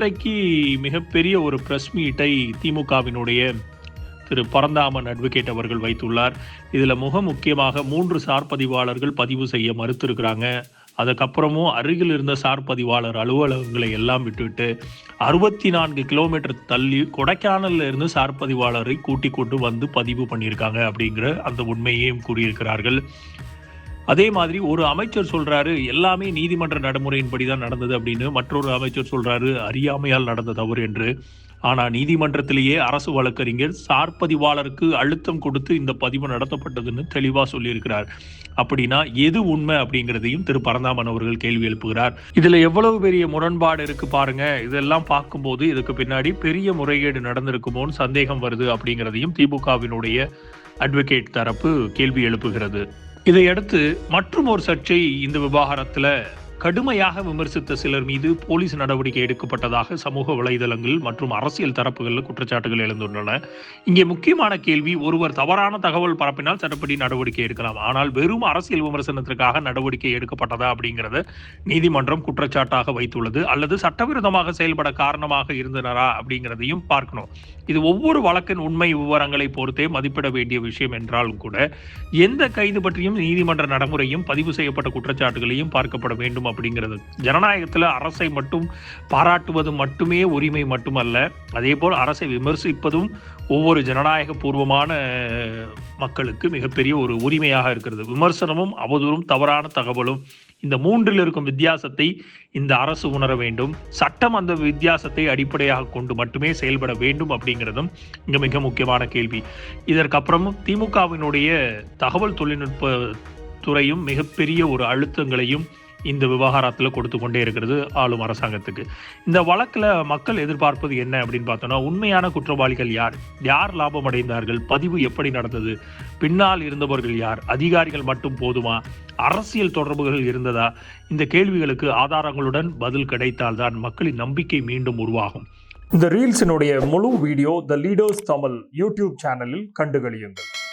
இன்றைக்கு மிகப்பெரிய ஒரு பிரஸ் மீட்டை திமுகவினுடைய திரு பரந்தாமன் அட்வொகேட் அவர்கள் வைத்துள்ளார். இதில் முக்கியமாக 3 சார் பதிவாளர்கள் பதிவு செய்ய மறுத்திருக்கிறாங்க. அதுக்கப்புறமும் அருகில் இருந்த சார் பதிவாளர் அலுவலகங்களை எல்லாம் விட்டுவிட்டு 64 கிலோமீட்டர் தள்ளி கொடைக்கானல்ல இருந்து சார் பதிவாளரை கூட்டிக் கொண்டு வந்து பதிவு பண்ணியிருக்காங்க அப்படிங்கிற அந்த உண்மையையும் கூறியிருக்கிறார்கள். அதே மாதிரி ஒரு அமைச்சர் சொல்றாரு எல்லாமே நீதிமன்ற நடைமுறையின்படி தான் நடந்தது அப்படின்னு, மற்றொரு அமைச்சர் சொல்றாரு அறியாமையால் நடந்த தவறு என்று. ஆனா நீதிமன்றத்திலேயே அரசு வழக்கறிஞர் சார் பதிவாளருக்கு அழுத்தம் கொடுத்து இந்த பதிவு நடத்தப்பட்டதுன்னு தெளிவா சொல்லியிருக்கிறார். அப்படின்னா எது உண்மை அப்படிங்கிறதையும் திரு பரந்தாமன் அவர்கள் கேள்வி எழுப்புகிறார். இதுல எவ்வளவு பெரிய முரண்பாடு இருக்கு பாருங்க. இதெல்லாம் பார்க்கும்போது இதுக்கு பின்னாடி பெரிய முறைகேடு நடந்திருக்குமோன்னு சந்தேகம் வருது அப்படிங்கிறதையும் திமுகவினுடைய அட்வொகேட் தரப்பு கேள்வி எழுப்புகிறது. இதையடுத்து மற்றும் ஒரு சர்ச்சை இந்த விவகாரத்துல கடுமையாக விமர்சித்த சிலர் மீது போலீஸ் நடவடிக்கை எடுக்கப்பட்டதாக சமூக வலைதளங்கள் மற்றும் அரசியல் தரப்புகளில் குற்றச்சாட்டுகள் எழுந்துள்ளன. இங்கே முக்கியமான கேள்வி, ஒருவர் தவறான தகவல் பரப்பினால் சட்டப்படி நடவடிக்கை எடுக்கலாம். ஆனால் வெறும் அரசியல் விமர்சனத்திற்காக நடவடிக்கை எடுக்கப்பட்டதா அப்படிங்கிறத நீதிமன்றம் குற்றச்சாட்டாக வைத்துள்ளது, அல்லது சட்டவிரோதமாக செயல்பட காரணமாக இருந்தனரா அப்படிங்கிறதையும் பார்க்கணும். இது ஒவ்வொரு வழக்கின் உண்மை விவரங்களை பொறுத்தே மதிப்பிட வேண்டிய விஷயம் என்றாலும் கூட எந்த கைது பற்றியும் நீதிமன்ற நடைமுறையும் பதிவு செய்யப்பட்ட குற்றச்சாட்டுகளையும் பார்க்கப்பட வேண்டும் அப்படிங்கிறது. ஜனநாயகத்தில் அரசை மட்டும் பாராட்டுவது மட்டுமே உரிமை மட்டுமல்ல, அதே போல் அரசை விமர்சிப்பதும் ஒவ்வொரு ஜனநாயக பூர்வமான மக்களுக்கு மிகப்பெரிய ஒரு உரிமையாக இருக்கிறது. விமர்சனமும் அவதூறும் தவறான தகவலும் இந்த மூன்றில் இருக்கும் வித்தியாசத்தை இந்த அரசு உணர வேண்டும். சட்டம் அந்த வித்தியாசத்தை அடிப்படையாக கொண்டு மட்டுமே செயல்பட வேண்டும் அப்படிங்கிறதும் இங்க மிக முக்கியமான கேள்வி. இதற்கப்புறமும் திமுகவினுடைய தகவல் தொழில்நுட்ப துறையும் மிகப்பெரிய ஒரு அழுத்தங்களையும் இந்த விவகாரத்தில் கொடுத்து கொண்டே இருக்கிறது ஆளும் அரசாங்கத்துக்கு. இந்த வழக்கில் மக்கள் எதிர்பார்ப்பது என்ன அப்படின்னு பார்த்தோம்னா, உண்மையான குற்றவாளிகள் யார், யார் லாபம் அடைந்தார்கள், பதிவு எப்படி நடந்தது, பின்னால் இருந்தவர்கள் யார், அதிகாரிகள் மட்டும் போதுமா, அரசியல் தொடர்புகள் இருந்ததா? இந்த கேள்விகளுக்கு ஆதாரங்களுடன் பதில் கிடைத்தால்தான் மக்களின் நம்பிக்கை மீண்டும் உருவாகும். இந்த ரீல்ஸினுடைய முழு வீடியோ த லீடர்ஸ் தமிழ் யூடியூப் சேனலில் கண்டுகளியுங்கள்.